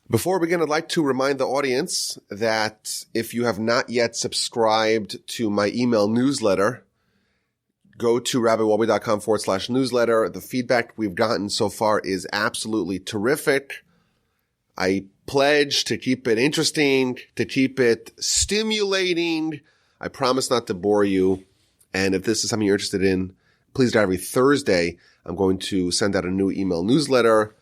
Before we begin, I'd like to remind the audience that if you have not yet subscribed to my email newsletter, go to rabbiwolbe.com/newsletter. The feedback we've gotten so far is absolutely terrific. I pledge to keep it interesting, to keep it stimulating. I promise not to bore you. And if this is something you're interested in, please every Thursday, I'm going to send out a new email newsletter.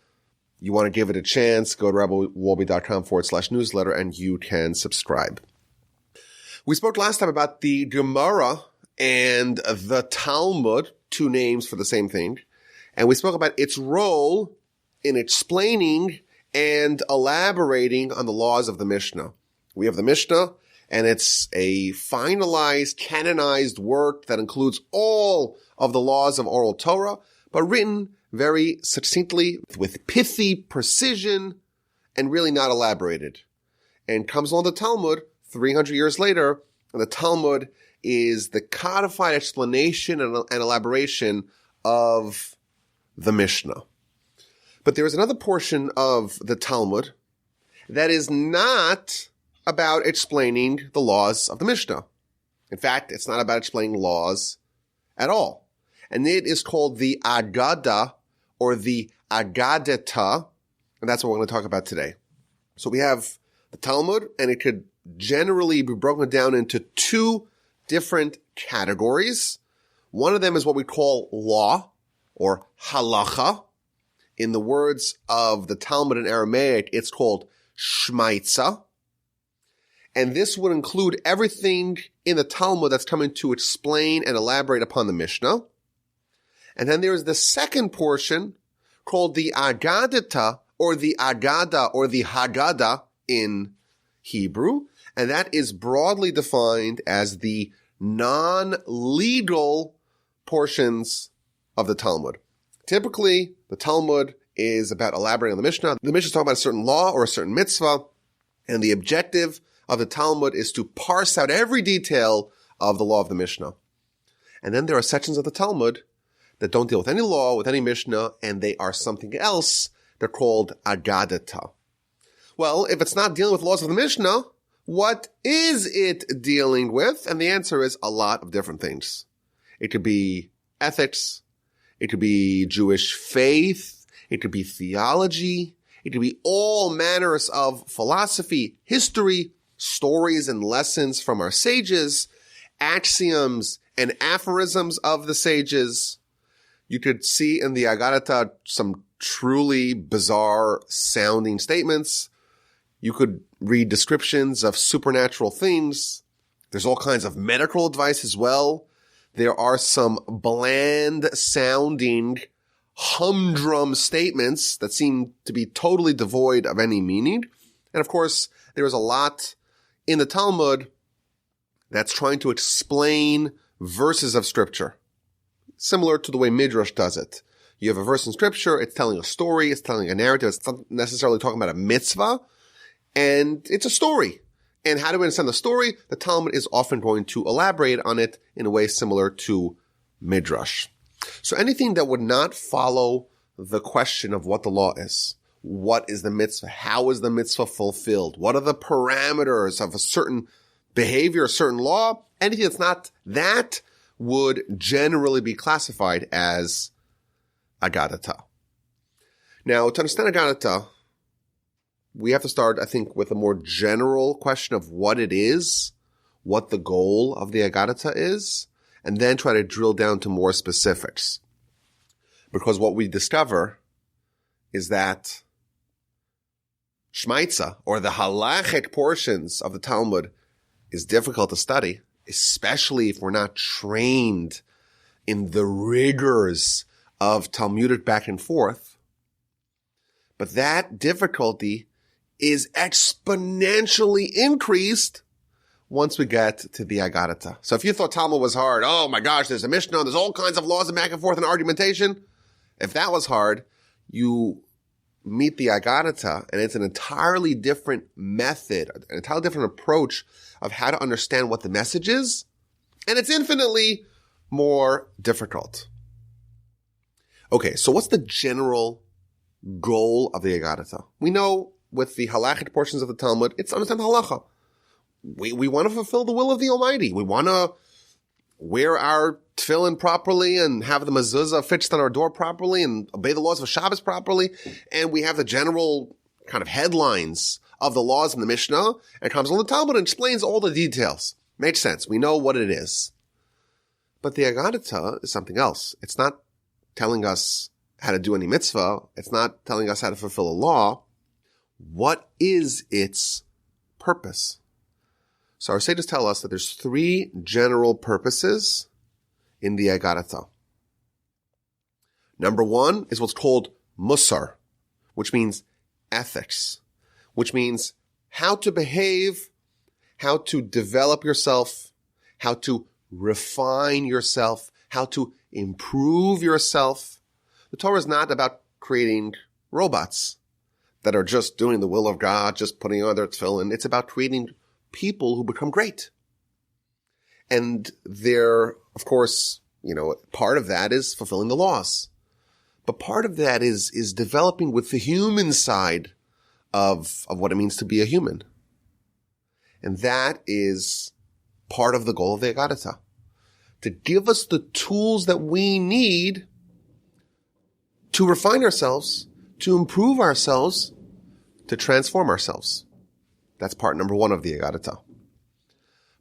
You want to give it a chance, go to rabbiwolbe.com/newsletter and you can subscribe. We spoke last time about the Gemara and the Talmud, two names for the same thing. And we spoke about its role in explaining and elaborating on the laws of the Mishnah. We have the Mishnah, and it's a finalized, canonized work that includes all of the laws of oral Torah, but written very succinctly with pithy precision and really not elaborated. And comes along the Talmud 300 years later, and the Talmud is the codified explanation and elaboration of the Mishnah. But there is another portion of the Talmud that is not about explaining the laws of the Mishnah. In fact, it's not about explaining laws at all. And it is called the Aggadah or the Aggadata, and that's what we're going to talk about today. So we have the Talmud, and it could generally be broken down into two different categories. One of them is what we call law or halacha. In the words of the Talmud in Aramaic, it's called shemaytza. And this would include everything in the Talmud that's coming to explain and elaborate upon the Mishnah. And then there's the second portion called the Aggadata or the Aggadah or the Hagada in Hebrew. And that is broadly defined as the non-legal portions of the Talmud. Typically, the Talmud is about elaborating on the Mishnah. The Mishnah is talking about a certain law or a certain mitzvah, and the objective of the Talmud is to parse out every detail of the law of the Mishnah. And then there are sections of the Talmud that don't deal with any law, with any Mishnah, and they are something else. They're called Aggadata. Well, if it's not dealing with laws of the Mishnah, what is it dealing with? And the answer is a lot of different things. It could be ethics. It could be Jewish faith. It could be theology. It could be all manners of philosophy, history, stories and lessons from our sages, axioms and aphorisms of the sages. You could see in the Aggadata some truly bizarre sounding statements. You could read descriptions of supernatural things. There's all kinds of medical advice as well. There are some bland sounding humdrum statements that seem to be totally devoid of any meaning. And of course, there is a lot in the Talmud that's trying to explain verses of scripture, similar to the way Midrash does it. You have a verse in scripture, it's telling a story, it's telling a narrative, it's not necessarily talking about a mitzvah, and it's a story. And how do we understand the story? The Talmud is often going to elaborate on it in a way similar to Midrash. So anything that would not follow the question of what the law is, what is the mitzvah, how is the mitzvah fulfilled, what are the parameters of a certain behavior, a certain law, anything that's not that would generally be classified as Aggadata. Now, to understand Aggadata, we have to start, I think, with a more general question of what it is, what the goal of the Aggadata is, and then try to drill down to more specifics. Because what we discover is that shemaytza, or the halachic portions of the Talmud, is difficult to study, especially if we're not trained in the rigors of Talmudic back and forth. But that difficulty is exponentially increased once we get to the Aggadata. So if you thought Talmud was hard, oh my gosh, there's a Mishnah, there's all kinds of laws and back and forth and argumentation. If that was hard, you meet the Aggadata, and it's an entirely different method, an entirely different approach of how to understand what the message is, and it's infinitely more difficult. Okay, so what's the general goal of the Aggadata? We know with the halachic portions of the Talmud, it's understand halacha. We want to fulfill the will of the Almighty. We want to wear our tefillin properly and have the mezuzah fixed on our door properly and obey the laws of Shabbos properly. And we have the general kind of headlines of the laws in the Mishnah, and comes along the Talmud and explains all the details. Makes sense. We know what it is. But the Aggadata is something else. It's not telling us how to do any mitzvah. It's not telling us how to fulfill a law. What is its purpose? So our sages tell us that there's three general purposes in the Aggadata. Number one is what's called musar, which means ethics, which means how to behave, how to develop yourself, how to refine yourself, how to improve yourself. The Torah is not about creating robots that are just doing the will of God, just putting on their tefillin. It's about creating people who become great. And there, of course, part of that is fulfilling the laws. But part of that is developing with the human side of what it means to be a human. And that is part of the goal of the Aggadata. To give us the tools that we need to refine ourselves, to improve ourselves, to transform ourselves. That's part number one of the Aggadata.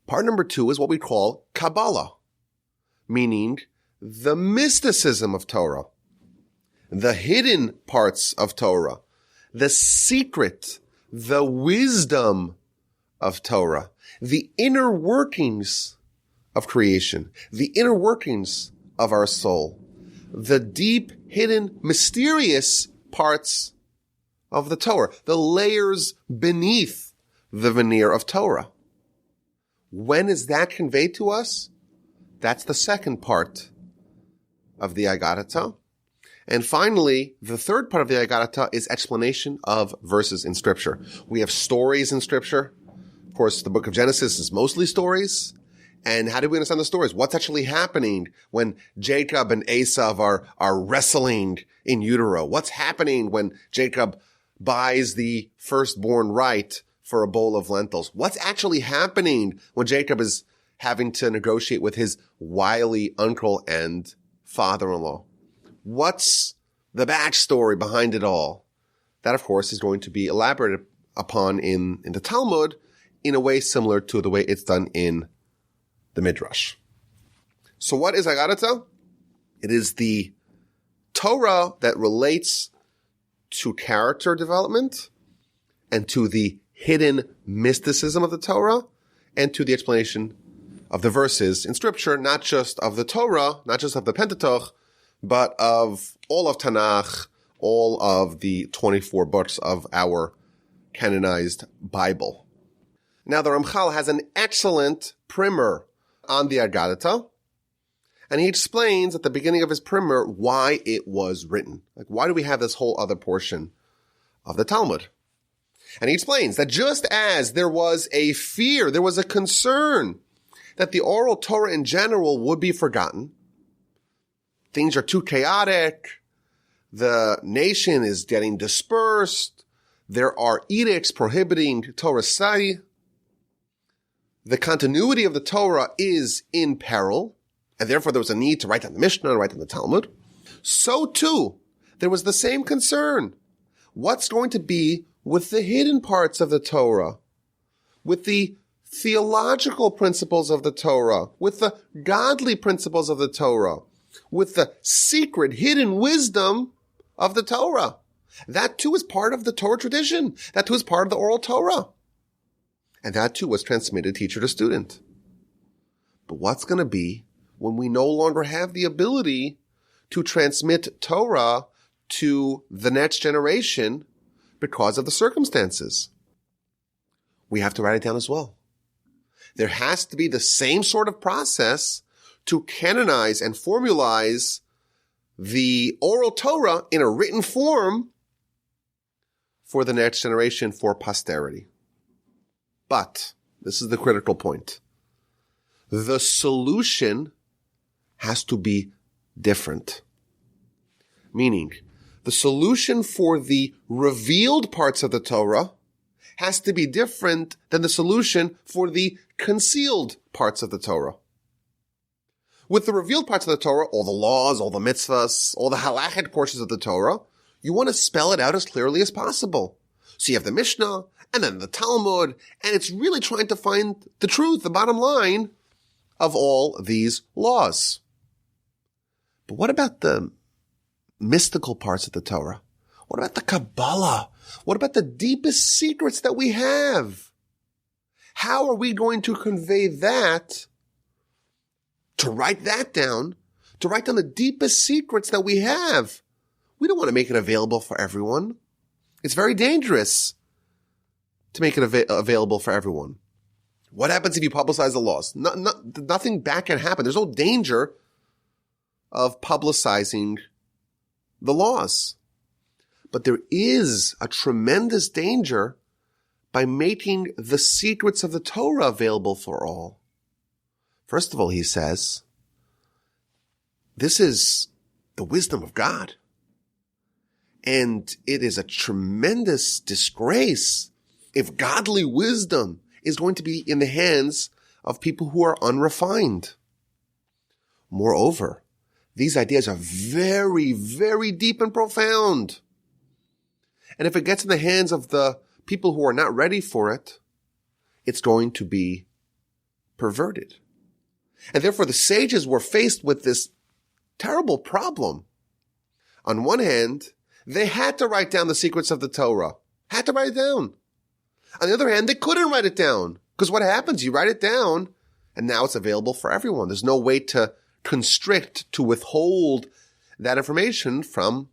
Part number two is what we call Kabbalah, meaning the mysticism of Torah, the hidden parts of Torah, the secret, the wisdom of Torah, the inner workings of creation, the inner workings of our soul, the deep, hidden, mysterious parts of the Torah, the layers beneath the veneer of Torah. When is that conveyed to us? That's the second part of the Aggadata. And finally, the third part of the Aggadata is explanation of verses in Scripture. We have stories in Scripture. Of course, the book of Genesis is mostly stories. And how do we understand the stories? What's actually happening when Jacob and Esau are wrestling in utero? What's happening when Jacob buys the firstborn right for a bowl of lentils? What's actually happening when Jacob is having to negotiate with his wily uncle and father-in-law? What's the backstory behind it all? That, of course, is going to be elaborated upon in the Talmud in a way similar to the way it's done in the Midrash. So what is Aggadata? It is the Torah that relates to character development and to the hidden mysticism of the Torah and to the explanation of the verses in Scripture, not just of the Torah, not just of the Pentateuch, but of all of Tanakh, all of the 24 books of our canonized Bible. Now, the Ramchal has an excellent primer on the Aggadata, and he explains at the beginning of his primer why it was written. Like, why do we have this whole other portion of the Talmud? And he explains that just as there was a fear, there was a concern that the oral Torah in general would be forgotten, things are too chaotic, the nation is getting dispersed, there are edicts prohibiting Torah study, the continuity of the Torah is in peril, and therefore there was a need to write down the Mishnah and write down the Talmud. So too, there was the same concern. What's going to be with the hidden parts of the Torah, with the theological principles of the Torah, with the godly principles of the Torah, with the secret hidden wisdom of the Torah? That too is part of the Torah tradition. That too is part of the oral Torah. And that too was transmitted teacher to student. But what's going to be when we no longer have the ability to transmit Torah to the next generation because of the circumstances? We have to write it down as well. There has to be the same sort of process to canonize and formalize the oral Torah in a written form for the next generation, for posterity. But this is the critical point. The solution has to be different. Meaning, the solution for the revealed parts of the Torah has to be different than the solution for the concealed parts of the Torah. With the revealed parts of the Torah, all the laws, all the mitzvahs, all the halachic portions of the Torah, you want to spell it out as clearly as possible. So you have the Mishnah, and then the Talmud, and it's really trying to find the truth, the bottom line of all these laws. But what about the mystical parts of the Torah? What about the Kabbalah? What about the deepest secrets that we have? How are we going to convey that, to write that down, to write down the deepest secrets that we have? We don't want to make it available for everyone. It's very dangerous to make it available for everyone. What happens if you publicize the laws? Nothing bad can happen. There's no danger of publicizing the laws. But there is a tremendous danger by making the secrets of the Torah available for all. First of all, he says, this is the wisdom of God. And it is a tremendous disgrace if godly wisdom is going to be in the hands of people who are unrefined. Moreover, these ideas are very, very deep and profound. And if it gets in the hands of the people who are not ready for it, it's going to be perverted. And therefore the sages were faced with this terrible problem. On one hand, they had to write down the secrets of the Torah. Had to write it down. On the other hand, they couldn't write it down. Because what happens? You write it down, and now it's available for everyone. There's no way to constrict, to withhold that information from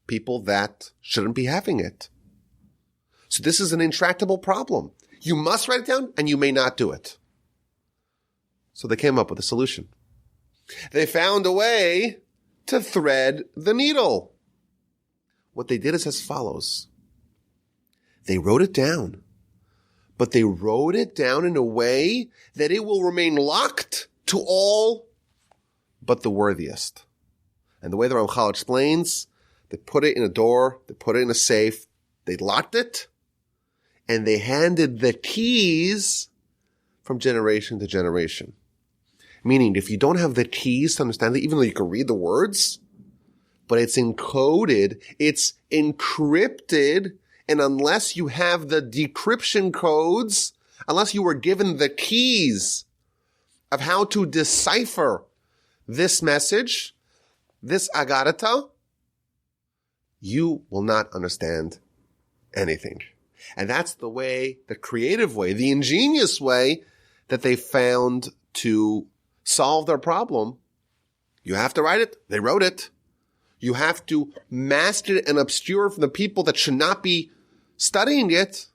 people that shouldn't be having it. So this is an intractable problem. You must write it down, and you may not do it. So they came up with a solution. They found a way to thread the needle. What they did is as follows. They wrote it down, but they wrote it down in a way that it will remain locked to all but the worthiest. And the way the Ramchal explains, they put it in a door, they put it in a safe, they locked it, and they handed the keys from generation to generation. Meaning, if you don't have the keys to understand it, even though you can read the words, but it's encoded, it's encrypted, and unless you have the decryption codes, unless you were given the keys of how to decipher this message, this Aggadata, you will not understand anything. And that's the way, the creative way, the ingenious way that they found to solve their problem. You have to write it. They wrote it. You have to mask it and obscure from the people that should not be studying it.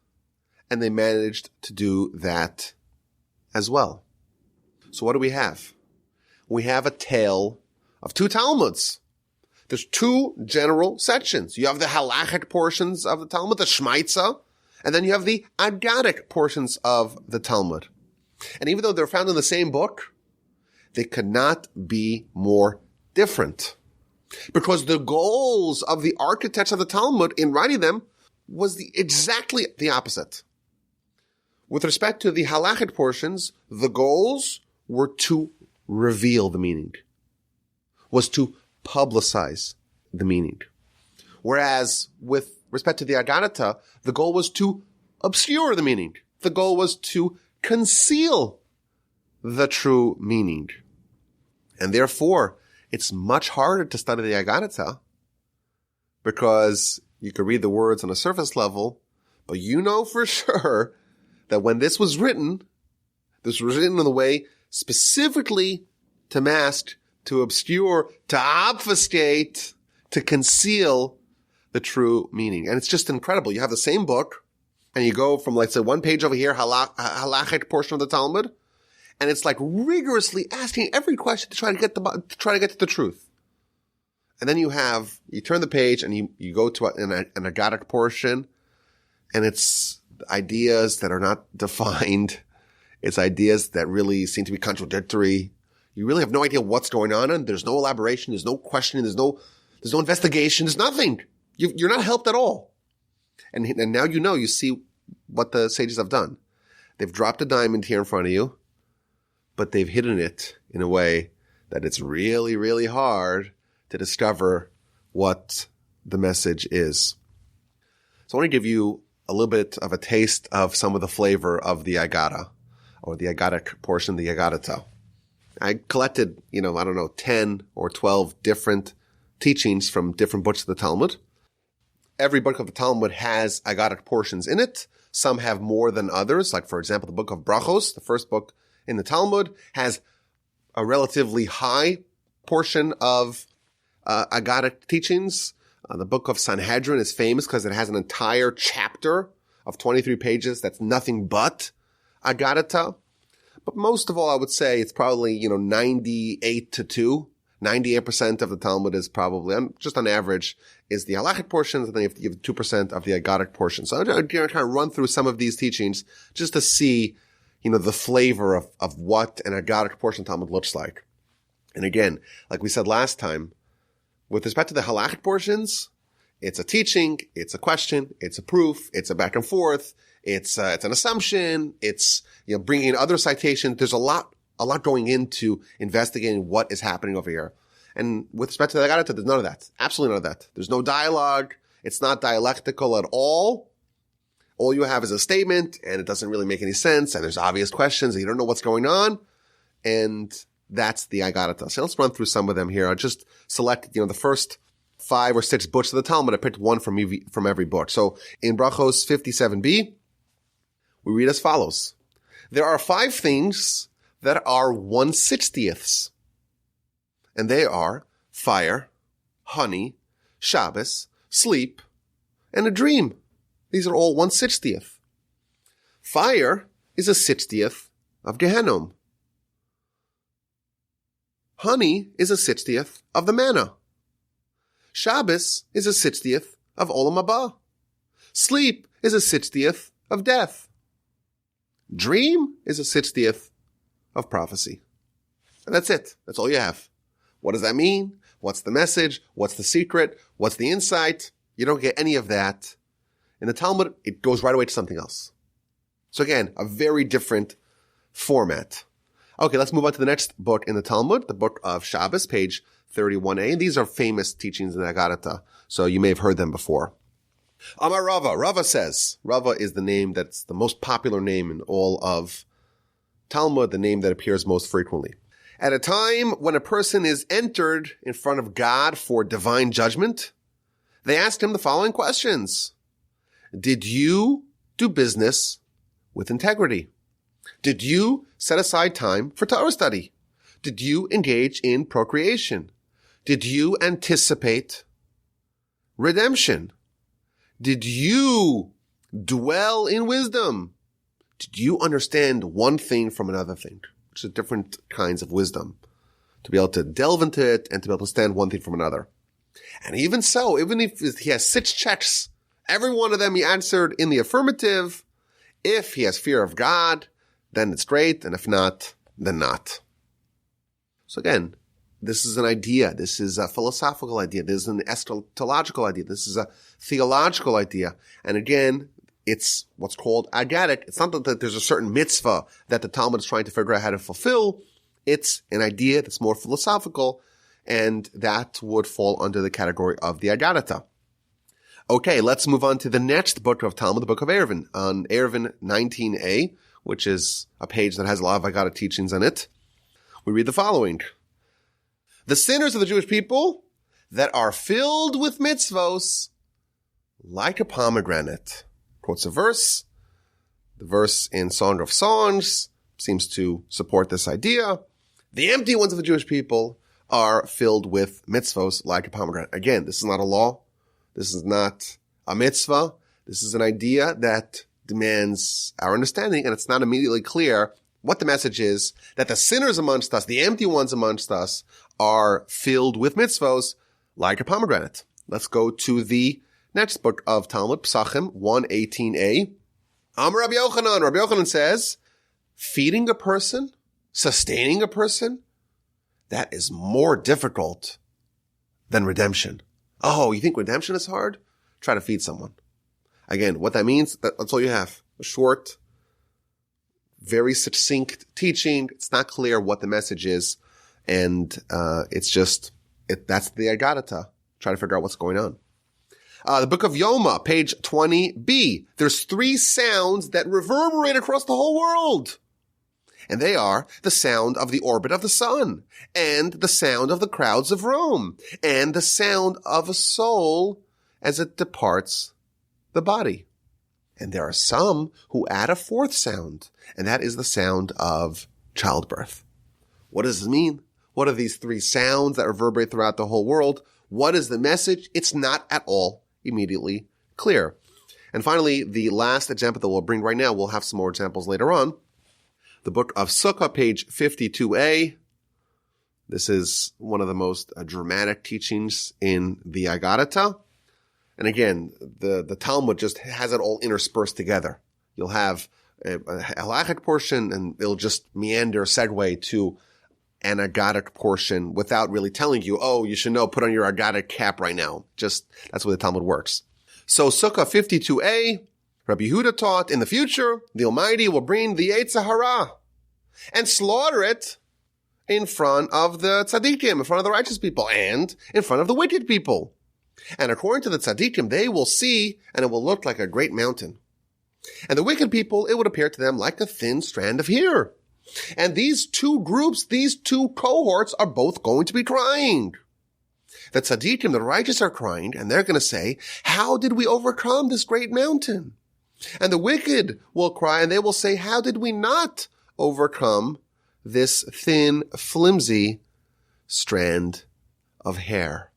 And they managed to do that as well. So what do we have? We have a tale of two Talmuds. There's two general sections. You have the Halachic portions of the Talmud, the shemaytza, and then you have the Aggadic portions of the Talmud. And even though they're found in the same book, they could not be more different. Because the goals of the architects of the Talmud in writing them was exactly the opposite. With respect to the Halachic portions, the goals were to reveal the meaning, was to publicize the meaning. Whereas with respect to the Aggadata, the goal was to obscure the meaning. The goal was to conceal the true meaning. And therefore, it's much harder to study the Aggadata because you could read the words on a surface level, but you know for sure that when this was written in a way specifically to mask, to obscure, to obfuscate, to conceal the true meaning. And it's just incredible. You have the same book, and you go from, let's say, one page over here, halachic portion of the Talmud, and it's like rigorously asking every question to try to get to the truth. And then you turn the page and you go to an Aggadic portion, and it's ideas that are not defined. It's ideas that really seem to be contradictory. You really have no idea what's going on, and there's no elaboration, there's no questioning, there's no investigation, there's nothing. you're not helped at all. And now you see what the sages have done. They've dropped a diamond here in front of you, but they've hidden it in a way that it's really, really hard to discover what the message is. So I want to give you a little bit of a taste of some of the flavor of the Aggadah, or the Aggadic portion, the Aggadata. I collected, 10 or 12 different teachings from different books of the Talmud. Every book of the Talmud has Aggadic portions in it. Some have more than others. Like, for example, the book of Brachos, the first book in the Talmud, has a relatively high portion of Aggadic teachings. The book of Sanhedrin is famous because it has an entire chapter of 23 pages that's nothing but Aggadata. But most of all, I would say it's probably, 98-2. 98% of the Talmud is probably, just on average, is the halachic portions, and then you have 2% of the Aggadic portion. So I'm going to kind of run through some of these teachings just to see, the flavor of what an Aggadic portion Talmud looks like. And again, like we said last time, with respect to the halachic portions, it's a teaching, it's a question, it's a proof, it's a back and forth, it's an assumption, it's, bringing in other citations. There's a lot going into investigating what is happening over here. And with respect to the Aggadata, there's none of that. Absolutely none of that. There's no dialogue. It's not dialectical at all. All you have is a statement, and it doesn't really make any sense, and there's obvious questions, and you don't know what's going on. And that's the Aggadata. So let's run through some of them here. I just selected, the first 5 or 6 books of the Talmud. I picked one from every book. So in Brachos 57b, we read as follows. There are 5 things that are 1/60ths. And they are fire, honey, Shabbos, sleep, and a dream. These are all 1/60th. Fire is a 60th of Gehenom. Honey is a 60th of the manna. Shabbos is a 60th of Olam Haba. Sleep is a 60th of death. Dream is a 60th of prophecy. And that's it. That's all you have. What does that mean? What's the message? What's the secret? What's the insight? You don't get any of that. In the Talmud, it goes right away to something else. So again, a very different format. Okay, let's move on to the next book in the Talmud, the book of Shabbos, page 31a. And these are famous teachings in Aggadata, so you may have heard them before. Amar Rava. Rava says, Rava is the name that's the most popular name in all of Talmud, the name that appears most frequently. At a time when a person is entered in front of God for divine judgment, they asked him the following questions. Did you do business with integrity? Did you set aside time for Torah study? Did you engage in procreation? Did you anticipate redemption? Did you dwell in wisdom? Did you understand one thing from another thing? Which is different kinds of wisdom. To be able to delve into it and to be able to understand one thing from another. And even so, even if he has 6 checks, every one of them he answered in the affirmative. If he has fear of God, then it's great. And if not, then not. So again, this is an idea. This is a philosophical idea. This is an eschatological idea. This is a theological idea. And again, it's what's called Aggadic. It's not that there's a certain mitzvah that the Talmud is trying to figure out how to fulfill. It's an idea that's more philosophical, and that would fall under the category of the Aggadata. Okay, let's move on to the next book of Talmud, the book of Eruvin. On Eruvin 19a, which is a page that has a lot of Aggadata teachings on it, we read the following. The sinners of the Jewish people that are filled with mitzvos like a pomegranate. Quotes a verse. The verse in Song of Songs seems to support this idea. The empty ones of the Jewish people are filled with mitzvos like a pomegranate. Again, this is not a law. This is not a mitzvah. This is an idea that demands our understanding, and it's not immediately clear what the message is, that the sinners amongst us, the empty ones amongst us, are filled with mitzvos like a pomegranate. Let's go to the next book of Talmud, Psachim 118a. Amar Rabbi Yochanan. Rabbi Yochanan says, feeding a person, sustaining a person, that is more difficult than redemption. Oh, you think redemption is hard? try to feed someone. Again, what that means, that's all you have. A short, very succinct teaching. It's not clear what the message is. And that's the Aggadata. Try to figure out what's going on. The book of Yoma, page 20b. There's 3 sounds that reverberate across the whole world. And they are the sound of the orbit of the sun, and the sound of the crowds of Rome, and the sound of a soul as it departs the body. And there are some who add a 4th sound, and that is the sound of childbirth. What does this mean? What are these 3 sounds that reverberate throughout the whole world? What is the message? It's not at all immediately clear. And finally, the last example that we'll bring right now, we'll have some more examples later on. The book of Sukkah, page 52a. This is one of the most dramatic teachings in the Aggadata. And again, the Talmud just has it all interspersed together. You'll have a Halachic portion, and it'll just meander, segue to an Aggadic portion without really telling you, oh, you should know, put on your Aggadic cap right now. Just, that's the way the Talmud works. So Sukkah 52a, Rabbi Yehuda taught, in the future, the Almighty will bring the Yetzer Hara and slaughter it in front of the tzaddikim, in front of the righteous people, and in front of the wicked people. And according to the tzaddikim, they will see, and it will look like a great mountain. And the wicked people, it would appear to them like a thin strand of hair. And these 2 groups, these 2 cohorts are both going to be crying. The tzaddikim, the righteous, are crying, and they're going to say, how did we overcome this great mountain? And the wicked will cry, and they will say, how did we not overcome this thin, flimsy strand of hair?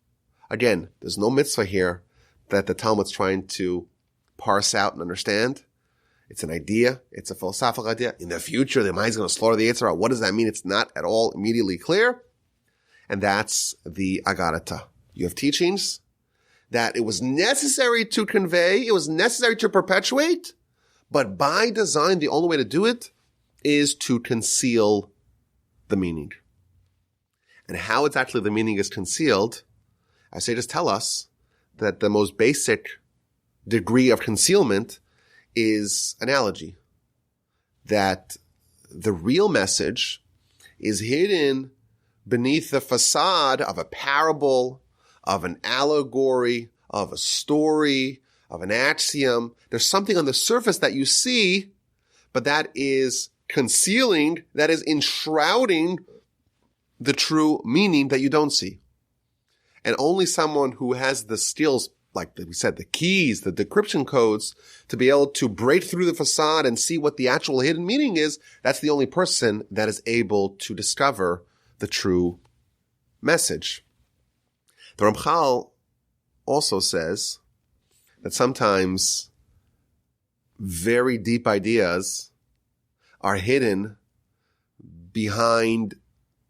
Again, there's no mitzvah here that the Talmud's trying to parse out and understand. It's an idea. It's a philosophical idea. In the future, the mind's going to slaughter the Yetzer Hara. What does that mean? It's not at all immediately clear. And that's the Aggadata. You have teachings that it was necessary to convey, it was necessary to perpetuate, but by design, the only way to do it is to conceal the meaning. And how exactly the meaning is concealed, I say just tell us that the most basic degree of concealment is analogy. That the real message is hidden beneath the facade of a parable, of an allegory, of a story, of an axiom. There's something on the surface that you see, but that is concealing, that is enshrouding the true meaning that you don't see. And only someone who has the skills, like we said, the keys, the decryption codes, to be able to break through the facade and see what the actual hidden meaning is, that's the only person that is able to discover the true message. The Ramchal also says that sometimes very deep ideas are hidden behind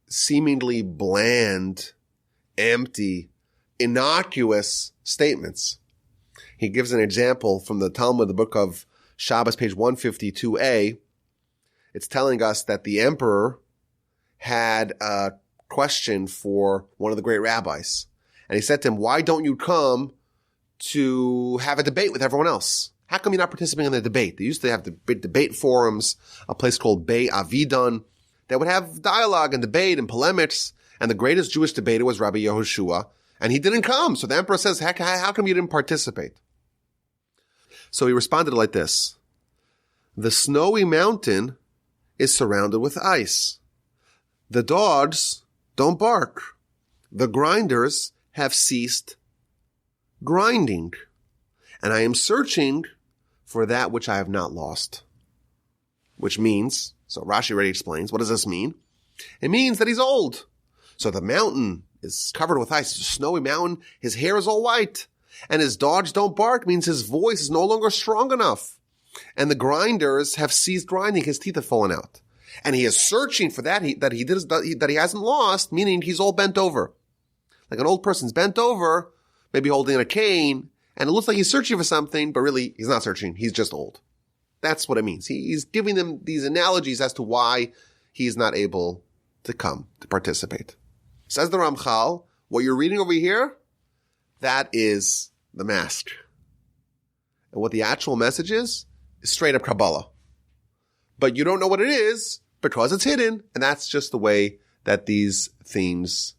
seemingly bland, empty, innocuous statements. He gives an example from the Talmud, the book of Shabbat, page 152a. It's telling us that the emperor had a question for one of the great rabbis. And he said to him, why don't you come to have a debate with everyone else? How come you're not participating in the debate? They used to have the big debate forums, a place called Bei Avidan, that would have dialogue and debate and polemics. And the greatest Jewish debater was Rabbi Yehoshua, and he didn't come. So the emperor says, how come you didn't participate? So he responded like this. The snowy mountain is surrounded with ice. The dogs don't bark. The grinders have ceased grinding. And I am searching for that which I have not lost. Which means, so Rashi already explains, what does this mean? It means that he's old. So the mountain is covered with ice. It's a snowy mountain. His hair is all white. And his dogs don't bark means his voice is no longer strong enough. And the grinders have ceased grinding. His teeth have fallen out. And he is searching for that that he hasn't lost, meaning he's all bent over. Like an old person's bent over, maybe holding a cane, and it looks like he's searching for something, but really he's not searching. He's just old. That's what it means. He's giving them these analogies as to why he's not able to come to participate. Says the Ramchal, what you're reading over here, that is the mask. and what the actual message is straight up Kabbalah. But you don't know what it is because it's hidden, and that's just the way that these themes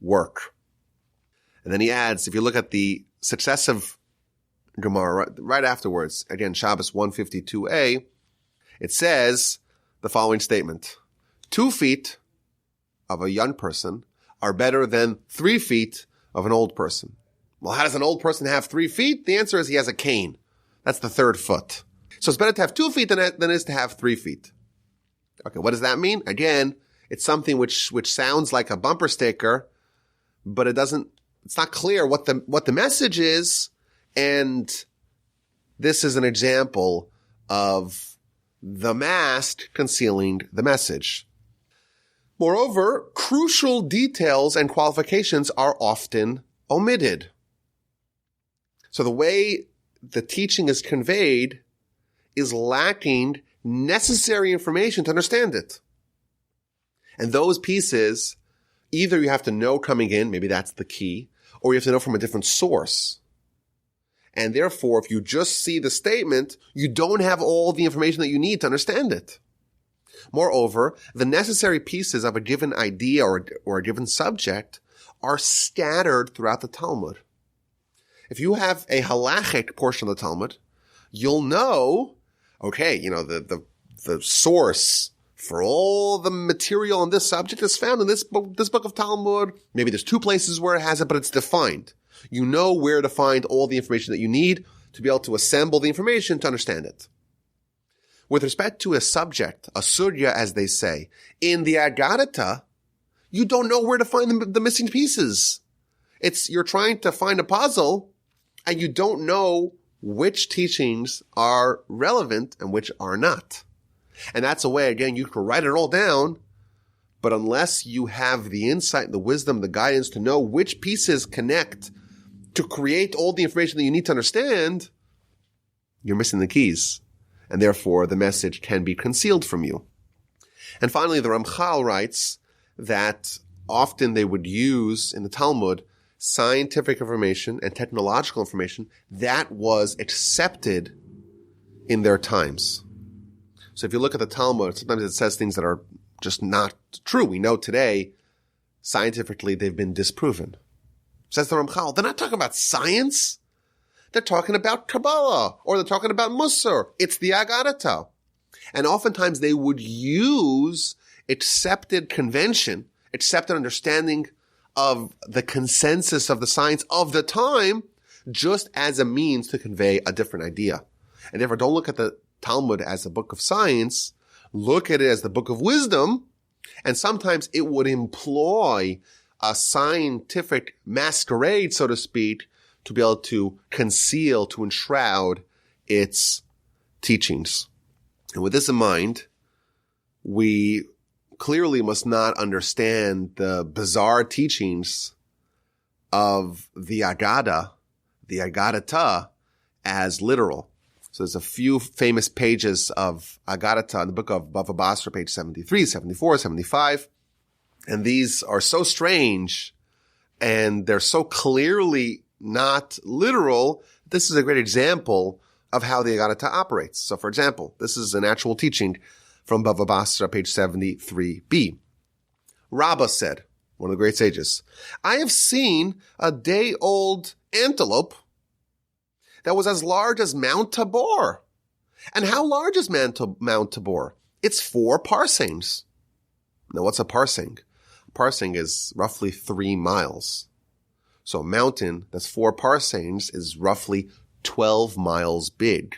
work. And then he adds, if you look at the successive Gemara right afterwards, again, Shabbos 152a, it says the following statement: 2 feet of a young person are better than 3 feet of an old person. Well, how does an old person have 3 feet? The answer is he has a cane. That's the 3rd foot. So it's better to have 2 feet than it is to have 3 feet. Okay, what does that mean? Again, it's something which sounds like a bumper sticker, but it's not clear what the message is. And this is an example of the mask concealing the message. Moreover, crucial details and qualifications are often omitted. So the way the teaching is conveyed is lacking necessary information to understand it. And those pieces, either you have to know coming in, maybe that's the key, or you have to know from a different source. And therefore, if you just see the statement, you don't have all the information that you need to understand it. Moreover, the necessary pieces of a given idea or a given subject are scattered throughout the Talmud. If you have a halachic portion of the Talmud, you'll know, okay, the source for all the material on this subject is found in this book of Talmud. Maybe there's 2 places where it has it, but it's defined. You know where to find all the information that you need to be able to assemble the information to understand it. With respect to a subject, a sugya, as they say, in the Aggadata, you don't know where to find the missing pieces. You're trying to find a puzzle, and you don't know which teachings are relevant and which are not. And that's a way, again, you can write it all down, but unless you have the insight, the wisdom, the guidance to know which pieces connect to create all the information that you need to understand, you're missing the keys. And therefore, the message can be concealed from you. And finally, the Ramchal writes that often they would use in the Talmud scientific information and technological information that was accepted in their times. So if you look at the Talmud, sometimes it says things that are just not true. We know today, scientifically, they've been disproven. Says the Ramchal, they're not talking about science. They're talking about Kabbalah, or they're talking about Musar. It's the Aggadata. And oftentimes they would use accepted convention, accepted understanding of the consensus of the science of the time, just as a means to convey a different idea. And therefore, don't look at the Talmud as a book of science. Look at it as the book of wisdom. And sometimes it would employ a scientific masquerade, so to speak, to be able to conceal, to enshroud its teachings. And with this in mind, we clearly must not understand the bizarre teachings of the Aggadah, the Aggadata, as literal. So there's a few famous pages of Aggadata in the book of Bava Basra, page 73, 74, 75. And these are so strange, and they're so clearly not literal. This is a great example of how the Aggadata operates. So, for example, this is an actual teaching from Bava Basra, page 73b. Rabbah said, one of the great sages, I have seen a day-old antelope that was as large as Mount Tabor. And how large is Mount Tabor? It's 4 parsangs. Now, what's a parsang? A parsang is roughly 3 miles. So a mountain that's 4 parsangs is roughly 12 miles big.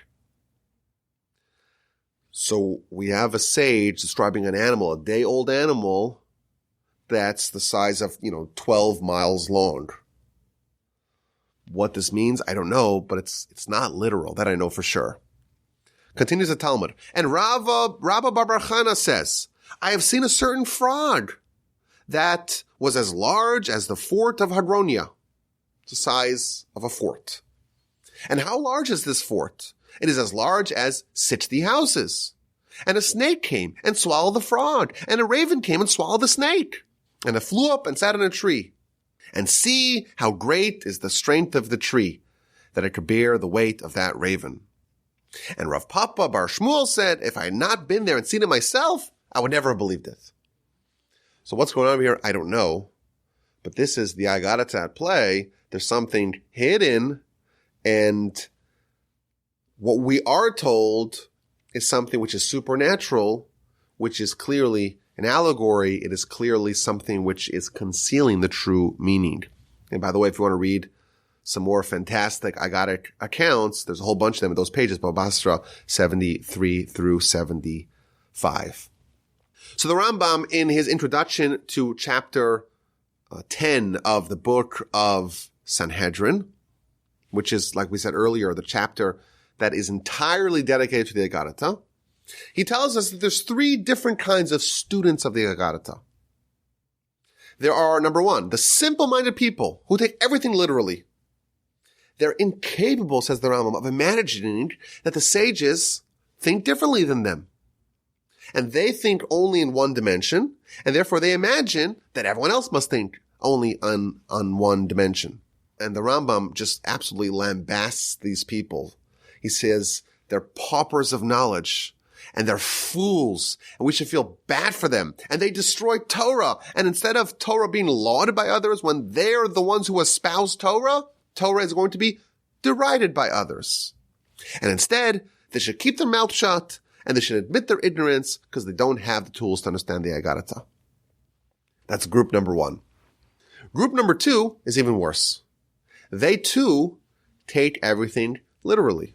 So we have a sage describing an animal, a day-old animal, that's the size of, 12 miles long. What this means, I don't know, but it's not literal. That I know for sure. Continues the Talmud. And Rabbah Bar Chana says, I have seen a certain frog that was as large as the fort of Hadronia. The size of a fort. And how large is this fort? It is as large as 60 houses. And a snake came and swallowed the frog. And a raven came and swallowed the snake. And it flew up and sat on a tree. And see how great is the strength of the tree. that it could bear the weight of that raven. And Rav Papa Bar Shmuel said, if I had not been there and seen it myself, I would never have believed it. So what's going on here? I don't know. But this is the Aggadata at play. There's something hidden, and what we are told is something which is supernatural, which is clearly an allegory. It is clearly something which is concealing the true meaning. And by the way, if you want to read some more fantastic Aggadic accounts, there's a whole bunch of them in those pages, Baba Basra 73 through 75. So the Rambam, in his introduction to chapter 10 of the book of Sanhedrin, which is, like we said earlier, the chapter that is entirely dedicated to the Aggadata, he tells us that there's three different kinds of students of the Aggadata. There are, number one, the simple-minded people who take everything literally. They're incapable, says the Rambam, of imagining that the sages think differently than them. And they think only in one dimension, and therefore they imagine that everyone else must think only on one dimension. And the Rambam just absolutely lambasts these people. He says they're paupers of knowledge, and they're fools, and we should feel bad for them. And they destroy Torah. And instead of Torah being lauded by others, when they're the ones who espouse Torah, Torah is going to be derided by others. And instead, they should keep their mouth shut, and they should admit their ignorance because they don't have the tools to understand the Aggadata. That's group number one. Group number two is even worse. They too take everything literally.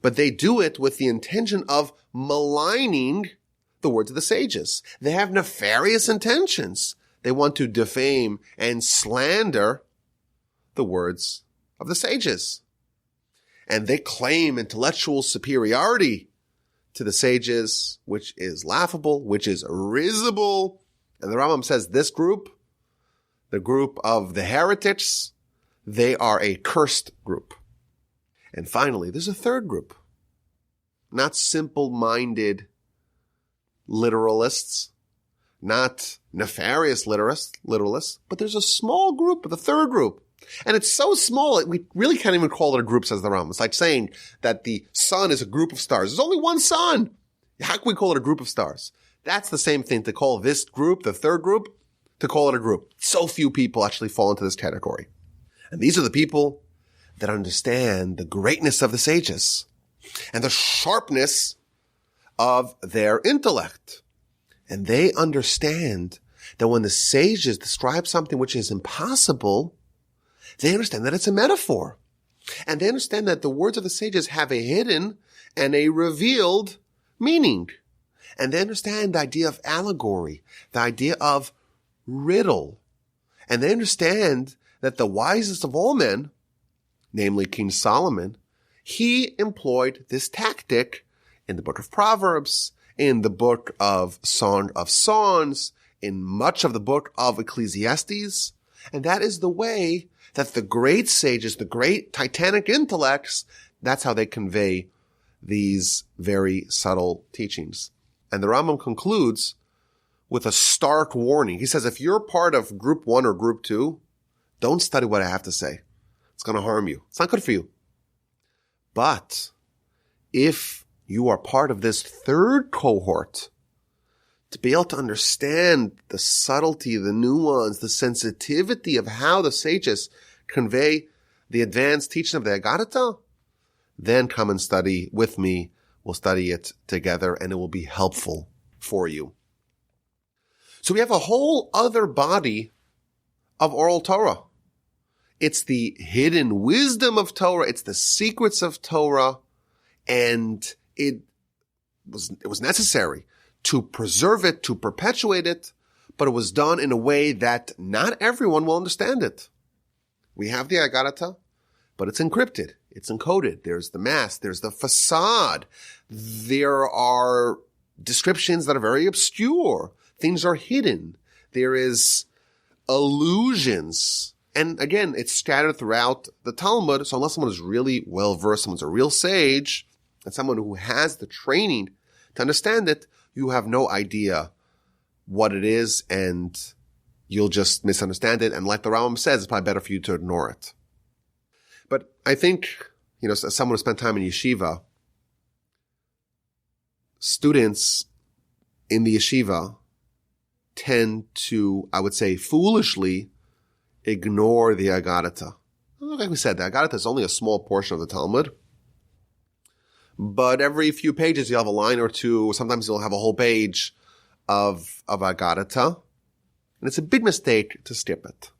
But they do it with the intention of maligning the words of the sages. They have nefarious intentions. They want to defame and slander the words of the sages. And they claim intellectual superiority to the sages, which is laughable, which is risible. And the Rambam says this group, the group of the heretics, they are a cursed group. And finally, there's a third group. Not simple-minded literalists, not nefarious literalists, but there's a small group, the third group. And it's so small, we really can't even call it a group, says the Rambam. It's like saying that the sun is a group of stars. There's only one sun. How can we call it a group of stars? That's the same thing to call this group, the third group, to call it a group. So few people actually fall into this category. And these are the people that understand the greatness of the sages and the sharpness of their intellect. And they understand that when the sages describe something which is impossible, they understand that it's a metaphor. And they understand that the words of the sages have a hidden and a revealed meaning. And they understand the idea of allegory, the idea of riddle. And they understand that the wisest of all men, namely King Solomon, he employed this tactic in the book of Proverbs, in the book of Song of Songs, in much of the book of Ecclesiastes. And that is the way that the great sages, the great titanic intellects, that's how they convey these very subtle teachings. And the Rambam concludes with a stark warning. He says, if you're part of group 1 or group 2, don't study what I have to say. It's going to harm you. It's not good for you. But if you are part of this third cohort, to be able to understand the subtlety, the nuance, the sensitivity of how the sages convey the advanced teaching of the Aggadata, then come and study with me. We'll study it together and it will be helpful for you. So we have a whole other body of oral Torah. It's the hidden wisdom of Torah. It's the secrets of Torah. And it was necessary to preserve it, to perpetuate it, but it was done in a way that not everyone will understand it. We have the Aggadata, but it's encrypted. It's encoded. There's the mask. There's the facade. There are descriptions that are very obscure. Things are hidden. There is allusions. And again, it's scattered throughout the Talmud. So unless someone is really well-versed, someone's a real sage, and someone who has the training to understand it, you have no idea what it is, and you'll just misunderstand it. And like the Rambam says, it's probably better for you to ignore it. But I think, as someone who spent time in yeshiva, students in the yeshiva tend to, I would say, foolishly ignore the Aggadata. Like we said, the Aggadata is only a small portion of the Talmud. But every few pages you'll have a line or two, sometimes you'll have a whole page of Aggadata. And it's a big mistake to skip it.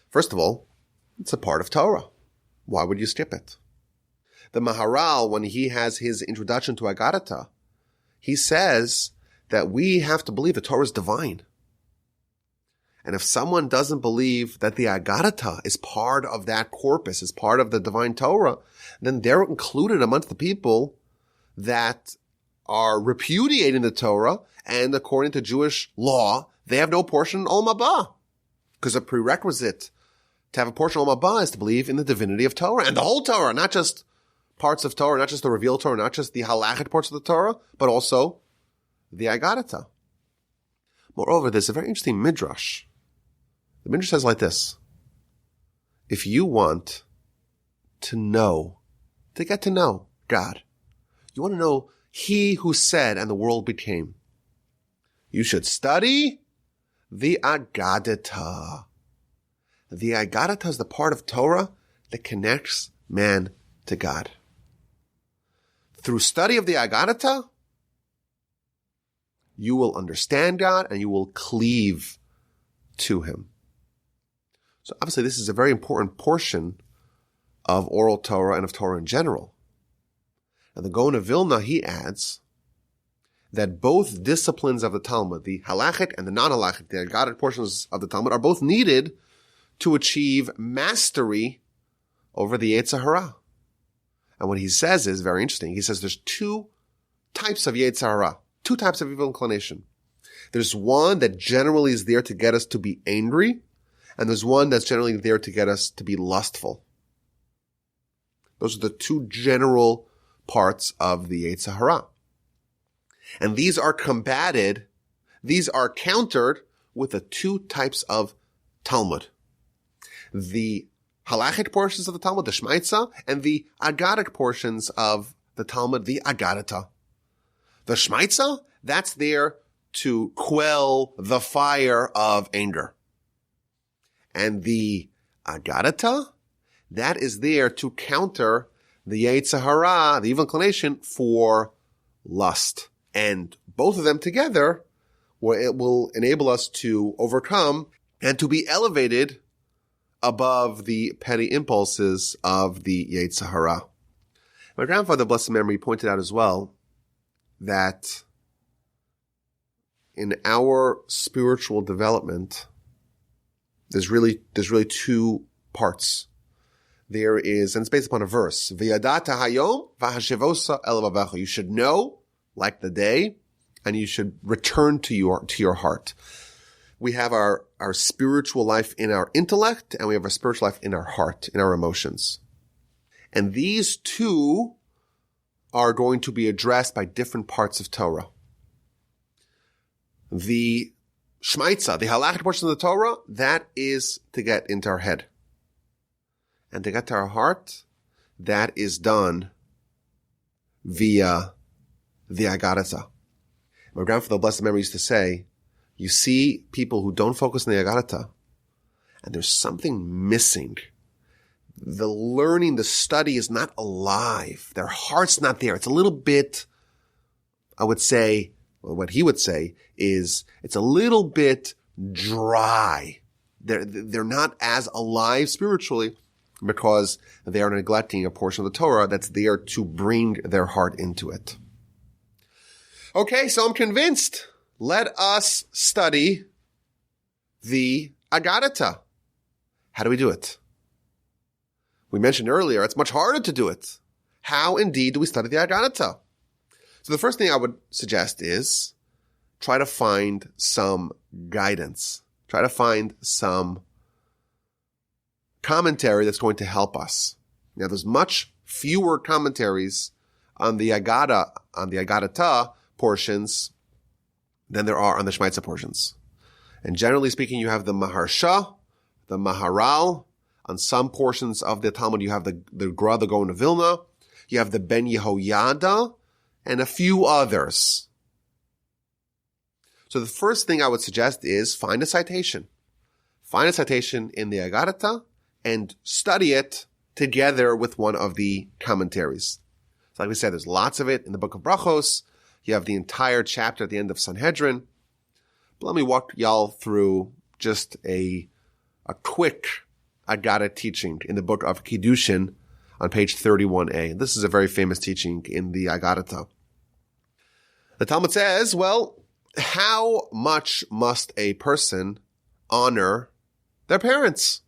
First of all, it's a part of Torah. Why would you skip it? The Maharal, when he has his introduction to Aggadata, he says that we have to believe the Torah is divine. And if someone doesn't believe that the Aggadata is part of that corpus, is part of the divine Torah, then they're included amongst the people that are repudiating the Torah, and according to Jewish law, they have no portion in Olam Haba. Because a prerequisite to have a portion of Olam Haba is to believe in the divinity of Torah, and the whole Torah, not just parts of Torah, not just the revealed Torah, not just the halachic parts of the Torah, but also the Aggadata. Moreover, there's a very interesting midrash. The midrash says like this: if you want to get to know God, you want to know He who said and the world became, you should study the Aggadata. The Aggadata is the part of Torah that connects man to God. Through study of the Aggadata, you will understand God and you will cleave to Him. So obviously this is a very important portion of oral Torah and of Torah in general. And the Gaon of Vilna, he adds that both disciplines of the Talmud, the halachic and the non-halachic, the Aggadic portions of the Talmud, are both needed to achieve mastery over the Yetzer Hara. And what he says is very interesting. He says there's two types of Yetzer Hara, two types of evil inclination. There's one that generally is there to get us to be angry, and there's one that's generally there to get us to be lustful. Those are the two general parts of the Yetzer Hara. And these are combated, these are countered with the two types of Talmud. The halachic portions of the Talmud, the shemaytza, and the Aggadic portions of the Talmud, the Aggadata. The shemaytza, that's there to quell the fire of anger. And the Aggadata, that is there to counter the Yetzer Hara, the evil inclination, for lust. And both of them together, it will enable us to overcome and to be elevated above the petty impulses of the Yetzer Hara. My grandfather, blessed memory, pointed out as well that in our spiritual development, there's really two parts. There is, and it's based upon a verse, V'yadata hayom v'hashivosa el vavecha. You should know, like the day, and you should return to your heart. We have our spiritual life in our intellect, and we have our spiritual life in our heart, in our emotions. And these two are going to be addressed by different parts of Torah. The shemaytza, the halachic portion of the Torah, that is to get into our head. And to get to our heart, that is done via the Aggadata. My grandfather, blessed memory, used to say, you see people who don't focus on the Aggadata, and there's something missing. The learning, the study is not alive. Their heart's not there. It's a little bit, I would say, well, what he would say is, it's a little bit dry. They're not as alive spiritually because they are neglecting a portion of the Torah that's there to bring their heart into it. Okay, so I'm convinced. Let us study the Aggadata. How do we do it? We mentioned earlier, it's much harder to do it. How indeed do we study the Aggadata? So the first thing I would suggest is try to find some guidance. Try to find some commentary that's going to help us. Now, there's much fewer commentaries on the Aggadata portions than there are on the shemaytza portions. And generally speaking, you have the Maharsha, the Maharal, On some portions of the Talmud, you have the Gra, the Gaon of Vilna, you have the Ben Yehoyada, and a few others. So the first thing I would suggest is find a citation. Find a citation in the Aggadata and study it together with one of the commentaries. So like we said, there's lots of it in the book of Brachos. You have the entire chapter at the end of Sanhedrin. But let me walk y'all through just a quick Aggadah teaching in the book of Kiddushin on page 31a. This is a very famous teaching in the Aggadata. The Talmud says, well, how much must a person honor their parents?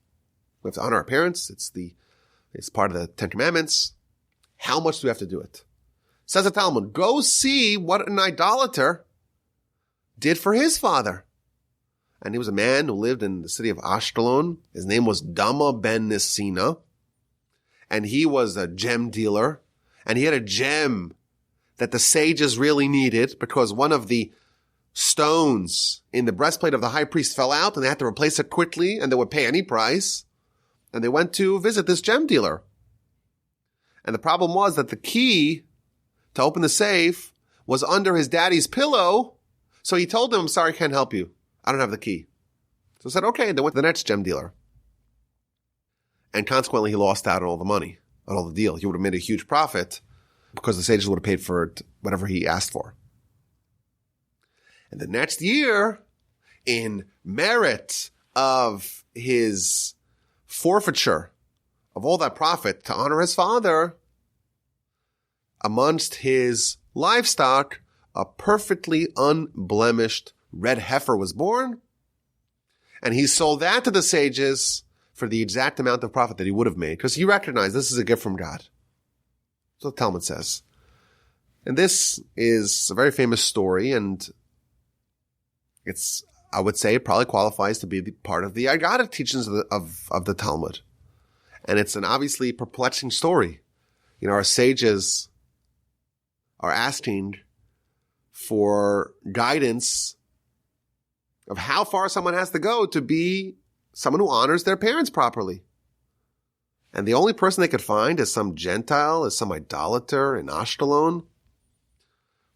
We have to honor our parents. It's part of the Ten Commandments. How much do we have to do it? Says the Talmud, go see what an idolater did for his father. And he was a man who lived in the city of Ashkelon. His name was Dama ben Nisina. And he was a gem dealer. And he had a gem that the sages really needed because one of the stones in the breastplate of the high priest fell out and they had to replace it quickly and they would pay any price. And they went to visit this gem dealer. And the problem was that the key to open the safe was under his daddy's pillow. So he told him, I'm sorry, I can't help you. I don't have the key. So he said, okay. And they went to the next gem dealer. And consequently, he lost out on all the money, on all the deal. He would have made a huge profit because the sages would have paid for it, whatever he asked for. And the next year, in merit of his forfeiture of all that profit to honor his father, amongst his livestock, a perfectly unblemished red heifer was born, and he sold that to the sages for the exact amount of profit that he would have made, because he recognized this is a gift from God. So the Talmud says. And this is a very famous story, and I would say, it probably qualifies to be part of the Aggadic teachings of the Talmud. And it's an obviously perplexing story. Our sages are asking for guidance of how far someone has to go to be someone who honors their parents properly. And the only person they could find is some Gentile, is some idolater in Ashkelon.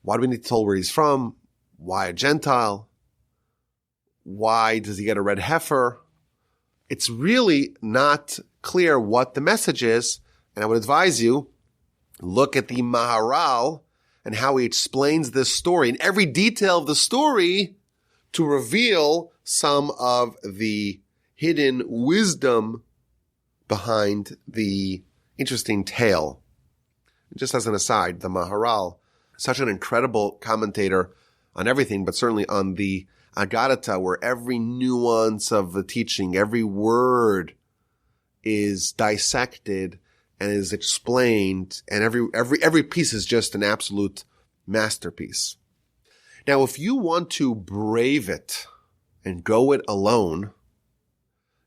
Why do we need to tell where he's from? Why a Gentile? Why does he get a red heifer? It's really not clear what the message is. And I would advise you, look at the Maharal and how he explains this story in every detail of the story to reveal some of the hidden wisdom behind the interesting tale. Just as an aside, the Maharal, such an incredible commentator on everything, but certainly on the Aggadata, where every nuance of the teaching, every word is dissected and is explained, and every piece is just an absolute masterpiece. Now, if you want to brave it and go it alone,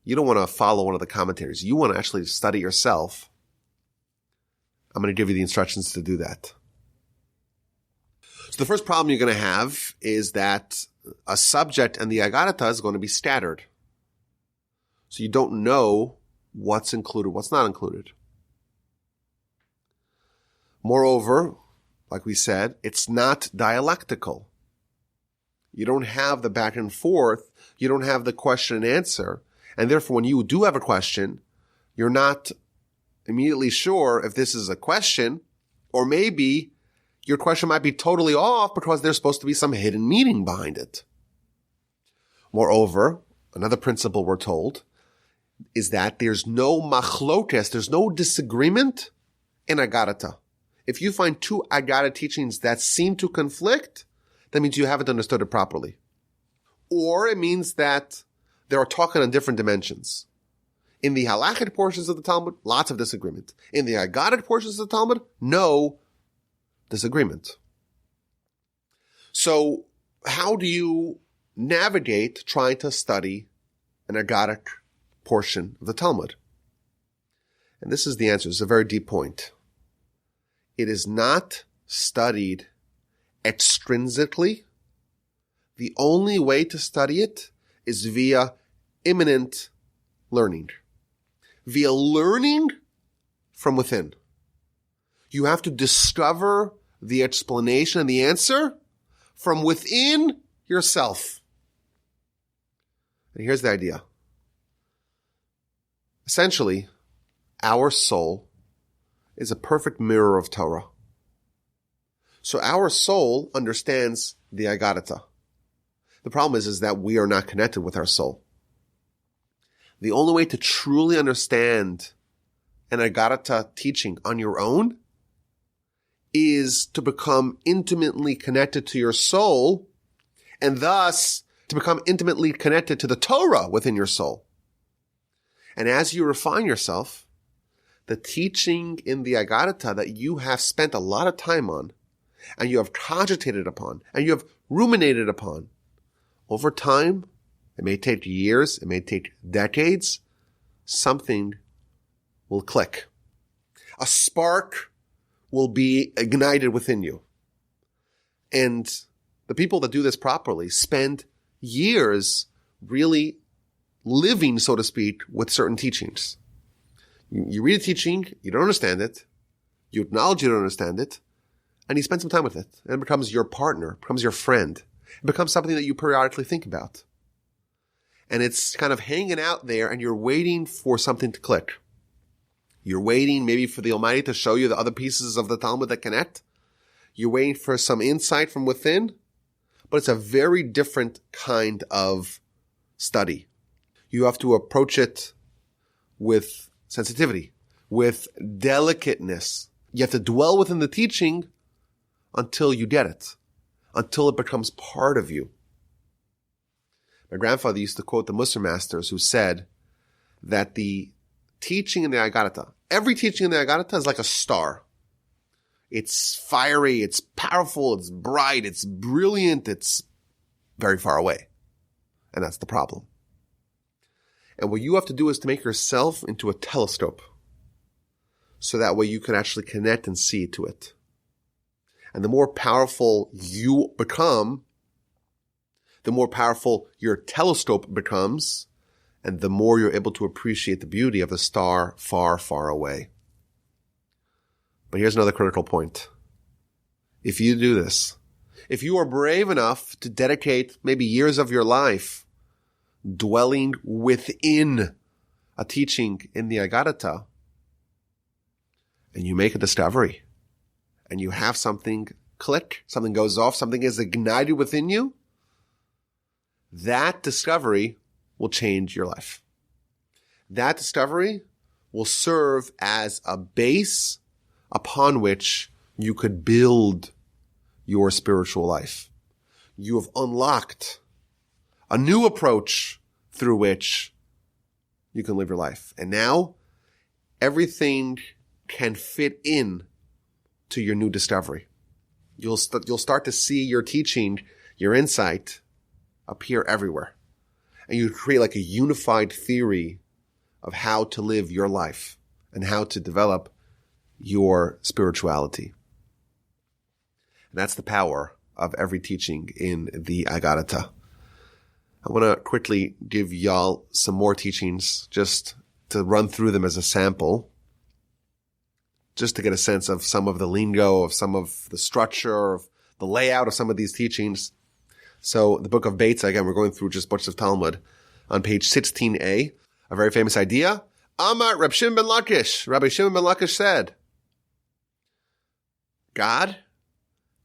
you don't want to follow one of the commentaries. You want to actually study yourself. I'm going to give you the instructions to do that. So the first problem you're going to have is that a subject and the Aggadata is going to be scattered. So you don't know what's included, what's not included. Moreover, like we said, it's not dialectical. You don't have the back and forth. You don't have the question and answer. And therefore, when you do have a question, you're not immediately sure if this is a question, or maybe your question might be totally off because there's supposed to be some hidden meaning behind it. Moreover, another principle we're told is that there's no machlokes, there's no disagreement in Aggadata. If you find two Aggadata teachings that seem to conflict, that means you haven't understood it properly. Or it means that they are talking on different dimensions. In the Halachic portions of the Talmud, lots of disagreement. In the Aggadic portions of the Talmud, no disagreement. So how do you navigate trying to study an Aggadic portion of the Talmud? And this is the answer. It's a very deep point. It is not studied extrinsically. The only way to study it is via imminent learning, via learning from within. You have to discover the explanation and the answer from within yourself. And here's the idea. Essentially, our soul is a perfect mirror of Torah. So our soul understands the Aggadata. The problem is that we are not connected with our soul. The only way to truly understand an Aggadata teaching on your own is to become intimately connected to your soul, and thus to become intimately connected to the Torah within your soul. And as you refine yourself, the teaching in the Aggadata that you have spent a lot of time on, and you have cogitated upon, and you have ruminated upon, over time, it may take years, it may take decades, something will click. A spark will be ignited within you. And the people that do this properly spend years really living, so to speak, with certain teachings. You read a teaching, you don't understand it, you acknowledge you don't understand it, and you spend some time with it. And it becomes your partner, becomes your friend. It becomes something that you periodically think about. And it's kind of hanging out there, and you're waiting for something to click. You're waiting maybe for the Almighty to show you the other pieces of the Talmud that connect. You're waiting for some insight from within. But it's a very different kind of study. You have to approach it with sensitivity, with delicateness. You have to dwell within the teaching until you get it, until it becomes part of you. My grandfather used to quote the Musar masters who said that the teaching in the Aggadata, every teaching in the Aggadata is like a star. It's fiery, it's powerful, it's bright, it's brilliant, it's very far away. And that's the problem. And what you have to do is to make yourself into a telescope, so that way you can actually connect and see to it. And the more powerful you become, the more powerful your telescope becomes, and the more you're able to appreciate the beauty of the star far, far away. But here's another critical point. If you do this, if you are brave enough to dedicate maybe years of your life dwelling within a teaching in the Aggadata, and you make a discovery, and you have something click, something goes off, something is ignited within you, that discovery will change your life. That discovery will serve as a base upon which you could build your spiritual life. You have unlocked a new approach through which you can live your life. And now everything can fit in to your new discovery. You'll start to see your teaching, your insight appear everywhere. And you create like a unified theory of how to live your life and how to develop your spirituality. And that's the power of every teaching in the Aggadata. I want to quickly give y'all some more teachings just to run through them as a sample, just to get a sense of some of the lingo, of some of the structure, of the layout of some of these teachings. So the book of Beitza, again, we're going through just books of Talmud. On page 16a, a very famous idea. Amar Reb Shimon ben Lakish. Rabbi Shimon ben Lakish said, God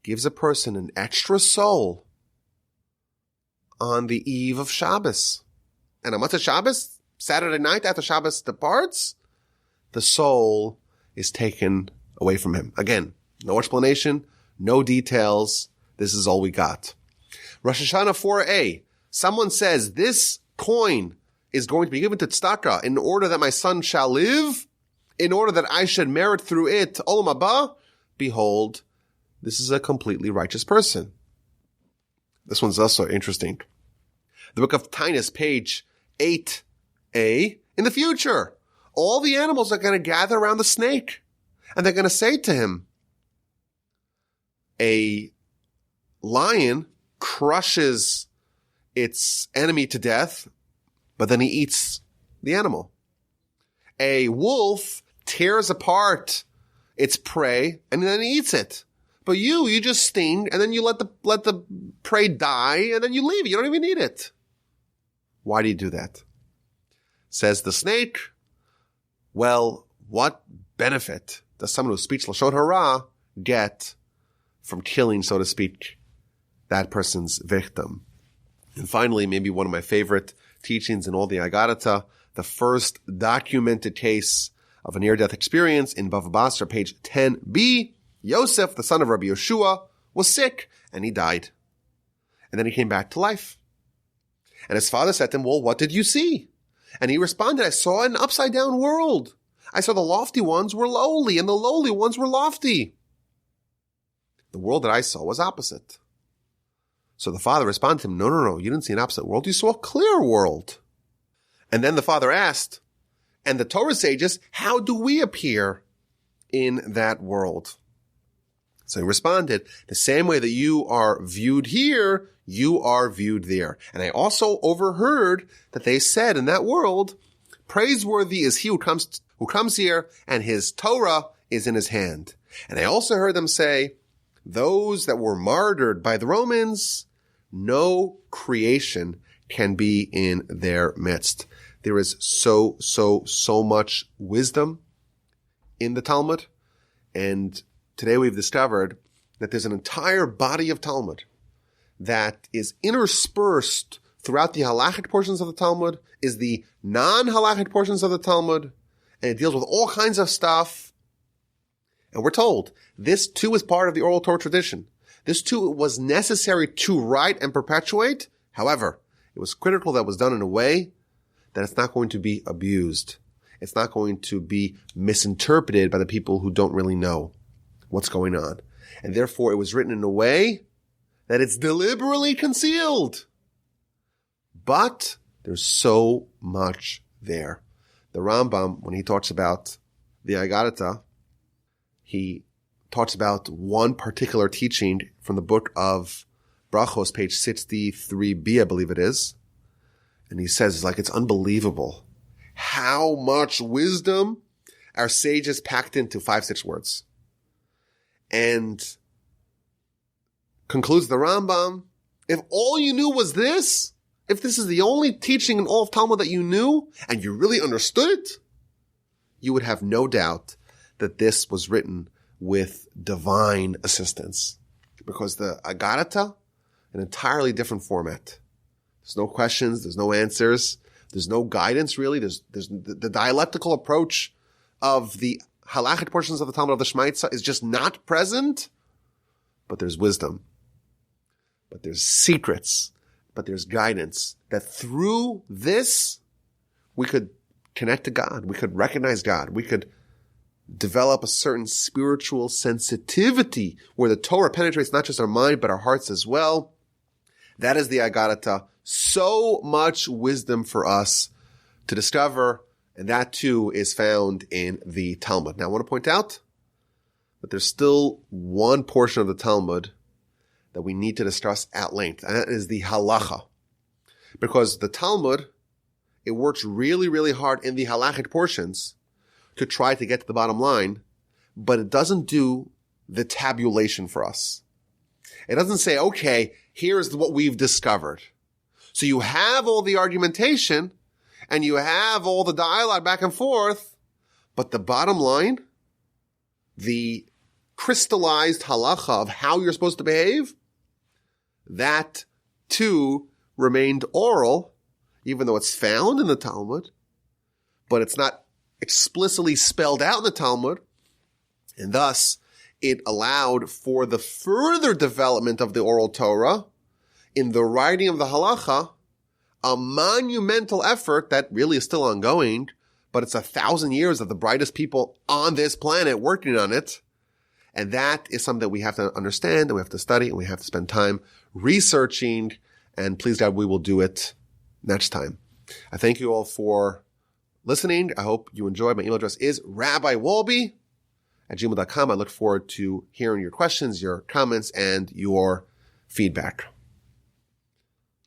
gives a person an extra soul on the eve of Shabbos. And on what's Shabbos? Saturday night after Shabbos departs, the soul is taken away from him. Again, no explanation, no details. This is all we got. Rosh Hashanah 4a. Someone says, this coin is going to be given to tzedakah in order that my son shall live, in order that I should merit through it olam haba. Behold, this is a completely righteous person. This one's also interesting. The book of Tainus, page 8a. In the future, all the animals are going to gather around the snake, and they're going to say to him, a lion crushes its enemy to death, but then he eats the animal. A wolf tears apart its prey and then eats it. But you just sting and then you let the prey die and then you leave it. You don't even eat it. Why do you do that? Says the snake, well, what benefit does someone who speaks Lashon Hara get from killing, so to speak, that person's victim? And finally, maybe one of my favorite teachings in all the Aggadata, the first documented case of a near-death experience in Bava Basra, page 10b. Yosef, the son of Rabbi Yeshua, was sick and he died. And then he came back to life. And his father said to him, well, what did you see? And he responded, I saw an upside-down world. I saw the lofty ones were lowly and the lowly ones were lofty. The world that I saw was opposite. So the father responded to him, no, you didn't see an opposite world. You saw a clear world. And then the father asked, and the Torah sages, how do we appear in that world? So he responded, the same way that you are viewed here, you are viewed there. And I also overheard that they said in that world, praiseworthy is he who comes here, and his Torah is in his hand. And I also heard them say, those that were martyred by the Romans, no creation can be in their midst. There is so much wisdom in the Talmud. And today we've discovered that there's an entire body of Talmud that is interspersed throughout the halachic portions of the Talmud, is the non-halachic portions of the Talmud, and it deals with all kinds of stuff. And we're told this too is part of the oral Torah tradition. This too was necessary to write and perpetuate. However, it was critical that it was done in a way that it's not going to be abused. It's not going to be misinterpreted by the people who don't really know what's going on. And therefore, it was written in a way that it's deliberately concealed. But there's so much there. The Rambam, when he talks about the Aggadata, he talks about one particular teaching from the book of Brachos, page 63b, I believe it is. And he says, it's unbelievable how much wisdom our sages packed into 5-6 words. And concludes the Rambam, if all you knew was this, if this is the only teaching in all of Talmud that you knew, and you really understood it, you would have no doubt that this was written with divine assistance. Because the Aggadata, an entirely different format. There's no questions, there's no answers, there's no guidance really, there's the dialectical approach of the halachic portions of the Talmud of the shemaytza is just not present, but there's wisdom. But there's secrets, but there's guidance that through this we could connect to God, we could recognize God, we could develop a certain spiritual sensitivity where the Torah penetrates not just our mind but our hearts as well. That is the Aggadata. So much wisdom for us to discover, and that too is found in the Talmud. Now I want to point out that there's still one portion of the Talmud that we need to discuss at length, and that is the halacha. Because the Talmud, it works really, really hard in the halachic portions to try to get to the bottom line, but it doesn't do the tabulation for us. It doesn't say, okay, here's what we've discovered. So you have all the argumentation and you have all the dialogue back and forth, but the bottom line, the crystallized halacha of how you're supposed to behave, that too remained oral, even though it's found in the Talmud, but it's not explicitly spelled out in the Talmud, and thus it allowed for the further development of the oral Torah in the writing of the halacha, a monumental effort that really is still ongoing, but it's 1,000 years of the brightest people on this planet working on it. And that is something that we have to understand, and we have to study, and we have to spend time researching, and please God, we will do it next time. I thank you all for listening. I hope you enjoyed. My email address is rabbiwolbe@gmail.com. I look forward to hearing your questions, your comments, and your feedback.